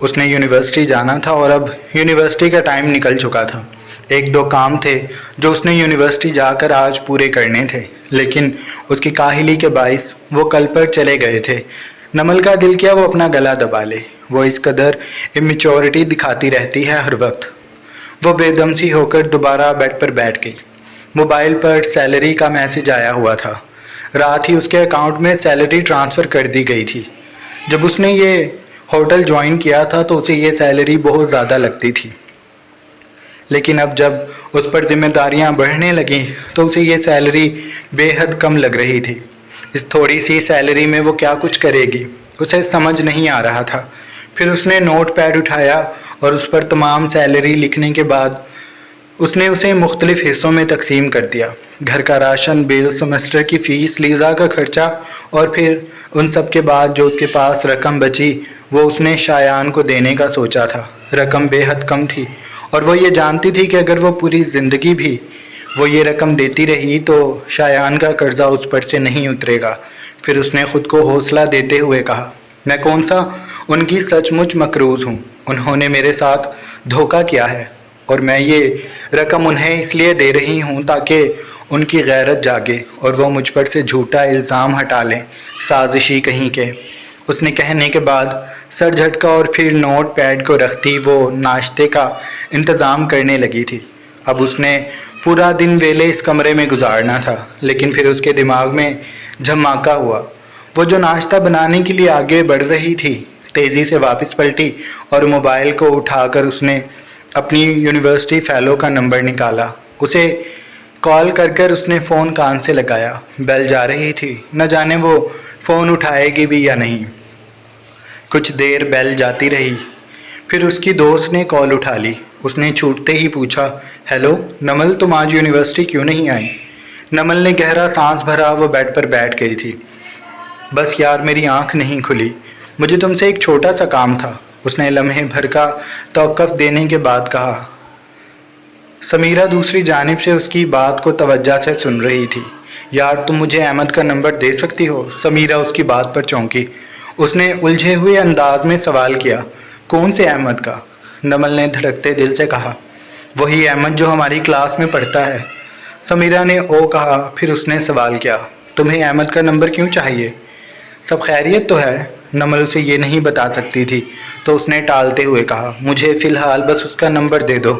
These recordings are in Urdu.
اس نے یونیورسٹی جانا تھا اور اب یونیورسٹی کا ٹائم نکل چکا تھا۔ ایک دو کام تھے جو اس نے یونیورسٹی جا کر آج پورے کرنے تھے، لیکن اس کی کاہلی کے باعث وہ کل پر چلے گئے تھے۔ نمل کا دل کیا وہ اپنا گلا دبا لے، وہ اس قدر امیچورٹی دکھاتی رہتی ہے ہر وقت۔ وہ بے دم سی ہو کر دوبارہ بیڈ پر بیٹھ گئی۔ موبائل پر سیلری کا میسج آیا ہوا تھا۔ رات ہی اس کے اکاؤنٹ میں سیلری ٹرانسفر کر دی گئی تھی۔ جب اس نے یہ ہوٹل جوائن کیا تھا تو اسے یہ سیلری بہت زیادہ لگتی تھی، لیکن اب جب اس پر ذمہ داریاں بڑھنے لگیں تو اسے یہ سیلری بے حد کم لگ رہی تھی۔ اس تھوڑی سی سیلری میں وہ کیا کچھ کرے گی، اسے سمجھ نہیں آ رہا تھا۔ پھر اس نے نوٹ پیڈ اٹھایا اور اس پر تمام سیلری لکھنے کے بعد اس نے اسے مختلف حصوں میں تقسیم کر دیا۔ گھر کا راشن بل، سیمسٹر کی فیس، لیزا کا خرچہ اور پھر ان سب کے بعد جو اس کے پاس رقم بچی وہ اس نے شایان کو دینے کا سوچا تھا۔ رقم بے حد کم تھی اور وہ یہ جانتی تھی کہ اگر وہ پوری زندگی بھی وہ یہ رقم دیتی رہی تو شایان کا قرضہ اس پر سے نہیں اترے گا۔ پھر اس نے خود کو حوصلہ دیتے ہوئے کہا، میں کون سا ان کی سچ مچ مقروض ہوں، انہوں نے میرے ساتھ دھوکہ کیا ہے اور میں یہ رقم انہیں اس لیے دے رہی ہوں تاکہ ان کی غیرت جاگے اور وہ مجھ پر سے جھوٹا الزام ہٹا لیں، سازشی کہیں کے۔ اس نے کہنے کے بعد سر جھٹکا اور پھر نوٹ پیڈ کو رکھتی وہ ناشتے کا انتظام کرنے لگی تھی۔ اب اس نے پورا دن ویلے اس کمرے میں گزارنا تھا، لیکن پھر اس کے دماغ میں جھماکا ہوا۔ وہ جو ناشتہ بنانے کے لیے آگے بڑھ رہی تھی تیزی سے واپس پلٹی اور موبائل کو اٹھا کر اس نے اپنی یونیورسٹی فیلو کا نمبر نکالا۔ اسے کال کر کر اس نے فون کان سے لگایا۔ بیل جا رہی تھی، نہ جانے وہ فون اٹھائے گی بھی یا نہیں۔ کچھ دیر بیل جاتی رہی، پھر اس کی دوست نے کال اٹھا لی۔ اس نے چھوٹتے ہی پوچھا، ہیلو نمل، تم آج یونیورسٹی کیوں نہیں آئی؟ نمل نے گہرا سانس بھرا، وہ بیڈ پر بیٹھ گئی تھی۔ بس یار میری آنکھ نہیں کھلی، مجھے تم سے ایک چھوٹا سا کام تھا، اس نے لمحے بھر کا توقف دینے کے بعد کہا۔ سمیرہ دوسری جانب سے اس کی بات کو توجہ سے سن رہی تھی۔ یار تم مجھے احمد کا نمبر دے سکتی ہو؟ سمیرہ اس کی بات پر چونکی۔ اس نے الجھے ہوئے انداز میں سوال کیا، کون سے احمد کا؟ نمل نے دھڑکتے دل سے کہا، وہی احمد جو ہماری کلاس میں پڑھتا ہے۔ سمیرہ نے او کہا، پھر اس نے سوال کیا، تمہیں احمد کا نمبر کیوں چاہیے؟ سب خیریت تو ہے؟ نمل اسے یہ نہیں بتا سکتی تھی تو اس نے ٹالتے ہوئے کہا، مجھے فی الحال بس اس کا نمبر دے دو،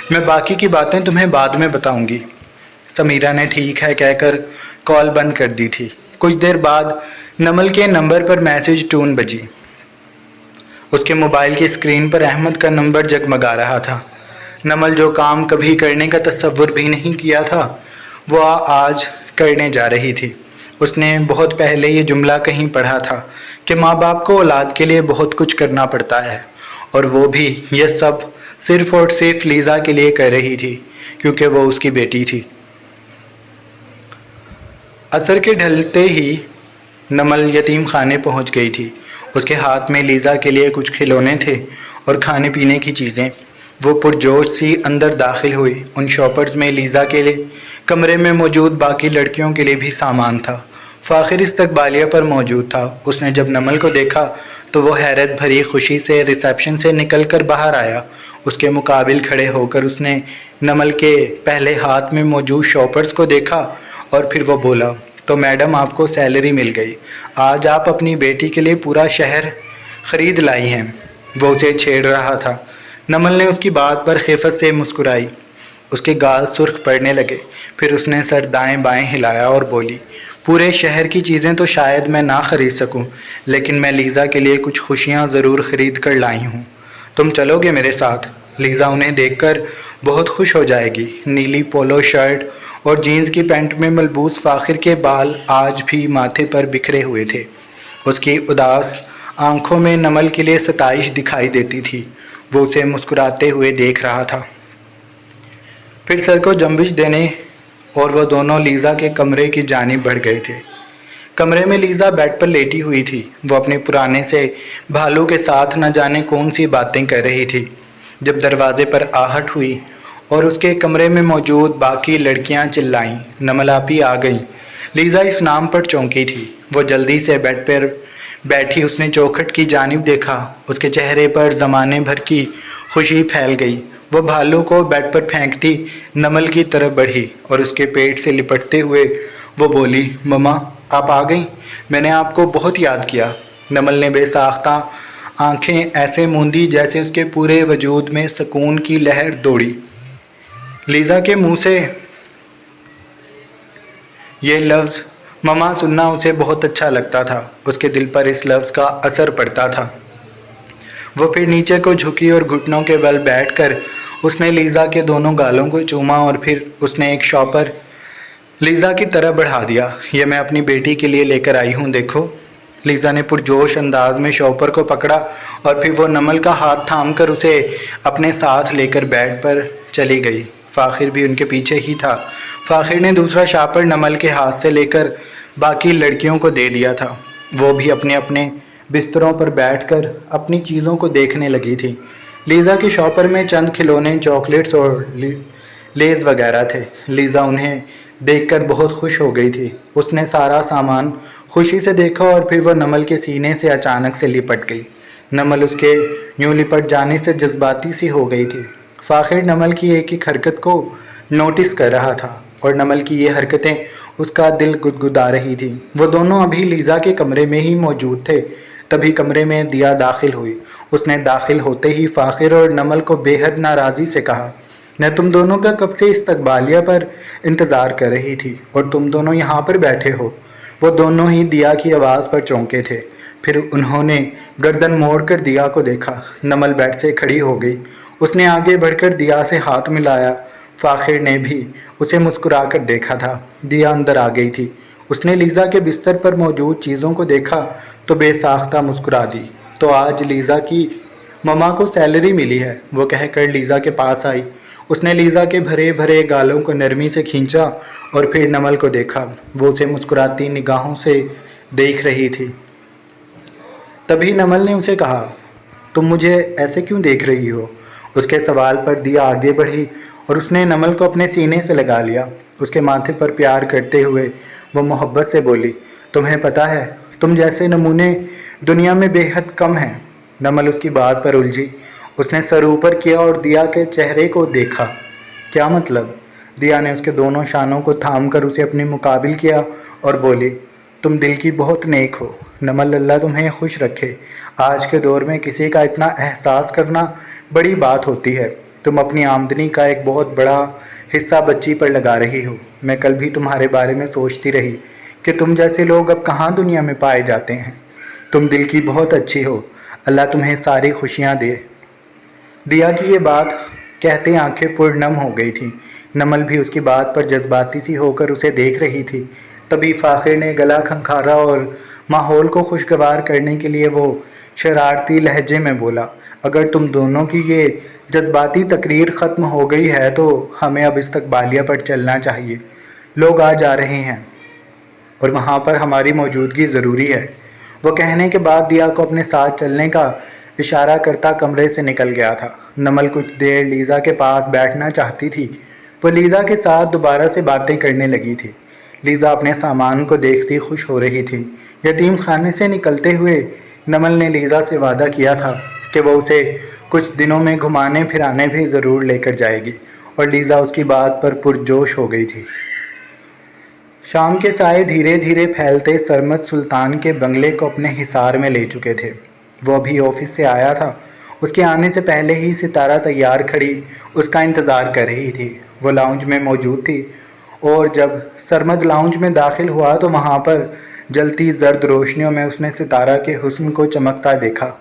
میں باقی کی باتیں تمہیں بعد میں بتاؤں گی۔ سمیرہ نے ٹھیک ہے کہہ کر کال بند کر دی تھی۔ کچھ دیر بعد نمل کے نمبر پر میسج ٹون بجی۔ اس کے موبائل کی اسکرین پر احمد کا نمبر جگمگا رہا تھا۔ نمل جو کام کبھی کرنے کا تصور بھی نہیں کیا تھا وہ آج کرنے جا رہی تھی۔ اس نے بہت پہلے یہ جملہ کہیں پڑھا تھا کہ ماں باپ کو اولاد کے لیے بہت کچھ کرنا پڑتا ہے، اور وہ بھی یہ سب صرف اور صرف لیزا کے لیے کر رہی تھی کیونکہ وہ اس کی بیٹی تھی۔ عصر کے ڈھلتے ہی نمل یتیم خانے پہنچ گئی تھی۔ اس کے ہاتھ میں لیزا کے لیے کچھ کھلونے تھے اور کھانے پینے کی چیزیں۔ وہ پرجوش سی اندر داخل ہوئی۔ ان شاپرز میں لیزا کے لیے کمرے میں موجود باقی لڑکیوں کے لیے بھی سامان تھا۔ فاخر استقبالیہ پر موجود تھا۔ اس نے جب نمل کو دیکھا تو وہ حیرت بھری خوشی سے ریسیپشن سے نکل کر باہر آیا۔ اس کے مقابل کھڑے ہو کر اس نے نمل کے پہلے ہاتھ میں موجود شاپرز کو دیکھا اور پھر وہ بولا، تو میڈم آپ کو سیلری مل گئی، آج آپ اپنی بیٹی کے لیے پورا شہر خرید لائی ہیں۔ وہ اسے چھیڑ رہا تھا۔ نمل نے اس کی بات پر خیفت سے مسکرائی۔ اس کے گال سرخ پڑنے لگے، پھر اس نے سر دائیں بائیں ہلایا اور بولی، پورے شہر کی چیزیں تو شاید میں نہ خرید سکوں، لیکن میں لیزا کے لیے کچھ خوشیاں ضرور خرید کر لائی ہوں۔ تم چلو گے میرے ساتھ؟ لیزا انہیں دیکھ کر بہت خوش ہو جائے گی۔ نیلی پولو شرٹ اور جینز کی پینٹ میں ملبوس فاخر کے بال آج بھی ماتھے پر بکھرے ہوئے تھے۔ اس کی اداس آنکھوں میں نمل کے لیے ستائش دکھائی دیتی تھی۔ وہ اسے مسکراتے ہوئے دیکھ رہا تھا۔ پھر سر کو جنبش دینے اور وہ دونوں لیزا کے کمرے کی جانب بڑھ گئے تھے۔ کمرے میں لیزا بیڈ پر لیٹی ہوئی تھی۔ وہ اپنے پرانے سے بھالو کے ساتھ نہ جانے کون سی باتیں کر رہی تھی جب دروازے پر آہٹ ہوئی اور اس کے کمرے میں موجود باقی لڑکیاں چلائیں، نمل آپی آ گئیں۔ لیزا اس نام پر چونکی تھی۔ وہ جلدی سے بیڈ پر بیٹھی اس نے چوکھٹ کی جانب دیکھا۔ اس کے چہرے پر زمانے بھر کی خوشی پھیل گئی۔ وہ بھالو کو بیڈ پر پھینکتی نمل کی طرف بڑھی اور اس کے پیٹ سے لپٹتے ہوئے وہ بولی، مما آپ آ گئیں؟ میں نے آپ کو بہت یاد کیا۔ نمل نے بے ساختہ آنکھیں ایسے موندی جیسے اس کے پورے وجود میں سکون کی لہر دوڑی۔ لیزا کے منہ سے یہ لفظ مما سننا اسے بہت اچھا لگتا تھا۔ اس کے دل پر اس لفظ کا اثر پڑتا تھا۔ وہ پھر نیچے کو جھکی اور گھٹنوں کے بل بیٹھ کر اس نے لیزا کے دونوں گالوں کو چوما اور پھر اس نے ایک شاپر لیزا کی طرف بڑھا دیا۔ یہ میں اپنی بیٹی کے لیے لے کر آئی ہوں، دیکھو۔ لیزا نے پرجوش انداز میں شاپر کو پکڑا اور پھر وہ نمل کا ہاتھ تھام کر اسے اپنے ساتھ لے کر بیڈ پر چلی گئی۔ فاخر بھی ان کے پیچھے ہی تھا۔ فاخر نے دوسرا شاپر نمل کے ہاتھ سے لے کر باقی لڑکیوں کو دے دیا تھا۔ وہ بھی اپنے اپنے بستروں پر بیٹھ کر اپنی چیزوں کو دیکھنے لگی تھی۔ لیزا کے شاپر میں چند کھلونے، چاکلیٹس اور لیز وغیرہ تھے۔ لیزا انہیں دیکھ کر بہت خوش ہو گئی تھی۔ اس نے سارا سامان خوشی سے دیکھا اور پھر وہ نمل کے سینے سے اچانک سے لپٹ گئی۔ نمل اس کے یوں لپٹ جانے سے جذباتی سی ہو گئی تھی۔ فاخر نمل کی ایک ایک حرکت کو نوٹس کر رہا تھا اور نمل کی یہ حرکتیں اس کا دل گدگدا رہی تھی۔ وہ دونوں ابھی لیزا کے کمرے میں ہی موجود تھے، تبھی کمرے میں دیا داخل ہوئی۔ اس نے داخل ہوتے ہی فاخر اور نمل کو بے حد ناراضی سے کہا، میں تم دونوں کا کب سے استقبالیہ پر انتظار کر رہی تھی اور تم دونوں یہاں پر بیٹھے ہو۔ وہ دونوں ہی دیا کی آواز پر چونکے تھے۔ پھر انہوں نے گردن موڑ کر دیا کو دیکھا۔ نمل بیٹھ سے کھڑی ہو گئی۔ اس نے آگے بڑھ کر دیا سے ہاتھ ملایا۔ فاخر نے بھی اسے مسکرا کر دیکھا تھا۔ دیا اندر آ گئی تھی۔ اس نے لیزا کے بستر پر موجود چیزوں کو دیکھا تو بے ساختہ مسکرا دی۔ تو آج لیزا کی مما کو سیلری ملی ہے، وہ کہہ کر لیزا کے پاس آئی۔ اس نے لیزا کے بھرے بھرے گالوں کو نرمی سے کھینچا اور پھر نمل کو دیکھا۔ وہ اسے مسکراتی نگاہوں سے دیکھ رہی تھی۔ تبھی نمل نے اسے کہا، تم مجھے ایسے کیوں دیکھ رہی ہو؟ اس کے سوال پر دیا آگے بڑھی اور اس نے نمل کو اپنے سینے سے لگا لیا۔ اس کے ماتھے پر پیار کرتے ہوئے وہ محبت سے بولی، تمہیں پتہ ہے تم جیسے نمونے دنیا میں بے حد کم ہیں۔ نمل اس کی بات پر الجھی۔ اس نے سر اوپر کیا اور دیا کے چہرے کو دیکھا۔ کیا مطلب؟ دیا نے اس کے دونوں شانوں کو تھام کر اسے اپنے مقابل کیا اور بولی، تم دل کی بہت نیک ہو نمل، اللہ تمہیں خوش رکھے۔ آج کے دور میں کسی کا اتنا احساس کرنا بڑی بات ہوتی ہے۔ تم اپنی آمدنی کا ایک بہت بڑا حصہ بچی پر لگا رہی ہو۔ میں کل بھی تمہارے بارے میں سوچتی رہی کہ تم جیسے لوگ اب کہاں دنیا میں پائے جاتے ہیں۔ تم دل کی بہت اچھی ہو، اللہ تمہیں ساری خوشیاں دے۔ دیا کی یہ بات کہتے آنکھیں پر نم ہو گئی تھیں۔ نمل بھی اس کی بات پر جذباتی سی ہو کر اسے دیکھ رہی تھی۔ تبھی فاخر نے گلا کھنکھارا اور ماحول کو خوشگوار کرنے کے لیے وہ شرارتی لہجے میں بولا، اگر تم دونوں کی یہ جذباتی تقریر ختم ہو گئی ہے تو ہمیں اب استقبالیہ پر چلنا چاہیے۔ لوگ آ جا رہے ہیں اور وہاں پر ہماری موجودگی ضروری ہے۔ وہ کہنے کے بعد دیا کو اپنے ساتھ چلنے کا اشارہ کرتا کمرے سے نکل گیا تھا۔ نمل کچھ دیر لیزا کے پاس بیٹھنا چاہتی تھی۔ وہ لیزا کے ساتھ دوبارہ سے باتیں کرنے لگی تھی۔ لیزا اپنے سامان کو دیکھتی خوش ہو رہی تھی۔ یتیم خانے سے نکلتے ہوئے نمل نے لیزا سے وعدہ کیا تھا کہ وہ اسے کچھ دنوں میں گھمانے پھرانے بھی ضرور لے کر جائے گی اور لیزا اس کی بات پر پرجوش ہو گئی تھی۔ شام کے سائے دھیرے دھیرے پھیلتے سرمد سلطان کے بنگلے کو اپنے حصار میں لے چکے تھے۔ وہ ابھی آفس سے آیا تھا۔ اس کے آنے سے پہلے ہی ستارہ تیار کھڑی اس کا انتظار کر رہی تھی۔ وہ لاؤنج میں موجود تھی اور جب سرمد لاؤنج میں داخل ہوا تو وہاں پر جلتی زرد روشنیوں میں اس نے ستارہ کے حسن کو چمکتا دیکھا۔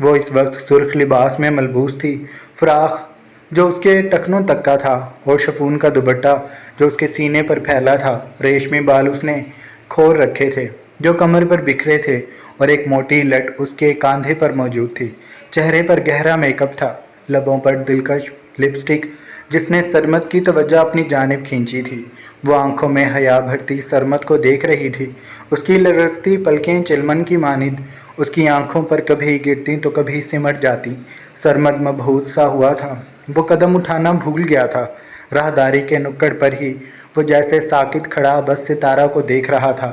وہ اس وقت سرخ لباس میں ملبوس تھی، فراق جو اس کے ٹکنوں تک کا تھا اور شفون کا دوپٹہ جو اس کے سینے پر پھیلا تھا۔ ریشمی بال اس نے کھول رکھے تھے جو کمر پر بکھرے تھے اور ایک موٹی لٹ اس کے کاندھے پر موجود تھی۔ چہرے پر گہرا میک اپ تھا، لبوں پر دلکش لپسٹک جس نے سرمد کی توجہ اپنی جانب کھینچی تھی۔ وہ آنکھوں میں حیا بھرتی سرمد کو دیکھ رہی تھی۔ اس کی لرزتی پلکیں چلمن کی مانند اس کی آنکھوں پر کبھی گرتی تو کبھی سمٹ جاتی۔ سرمد مبہوت سا ہوا تھا۔ وہ قدم اٹھانا بھول گیا تھا۔ راہداری کے نکڑ پر ہی وہ جیسے ساکت کھڑا بس ستارہ کو دیکھ رہا تھا۔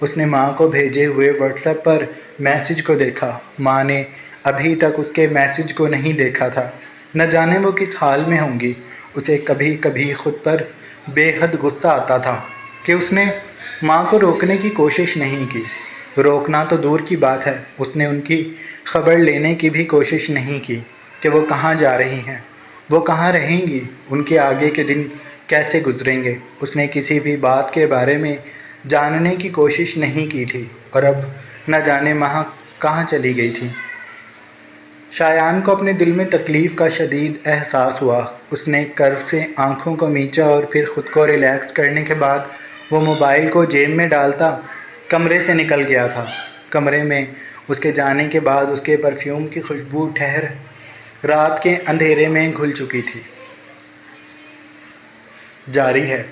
اس نے ماں کو بھیجے ہوئے واٹس ایپ پر میسج کو دیکھا۔ ماں نے ابھی تک اس کے میسج کو نہیں دیکھا تھا۔ نہ جانے وہ کس حال میں ہوں گی۔ اسے کبھی کبھی خود پر بے حد غصہ آتا تھا کہ اس نے ماں کو روکنے کی کوشش نہیں کی۔ روکنا تو دور کی بات ہے، اس نے ان کی خبر لینے کی بھی کوشش نہیں کی کہ وہ کہاں جا رہی ہیں، وہ کہاں رہیں گی، ان کے آگے کے دن کیسے گزریں گے۔ اس نے کسی بھی بات کے بارے میں جاننے کی کوشش نہیں کی تھی، اور اب نہ جانے ماں کہاں چلی گئی تھی۔ شایان کو اپنے دل میں تکلیف کا شدید احساس ہوا۔ اس نے کرب سے آنکھوں کو مینچا اور پھر خود کو ریلیکس کرنے کے بعد وہ موبائل کو جیب میں ڈالتا کمرے سے نکل گیا تھا۔ کمرے میں اس کے جانے کے بعد اس کے پرفیوم کی خوشبو ٹھہر رات کے اندھیرے میں گھل چکی تھی۔ جاری ہے۔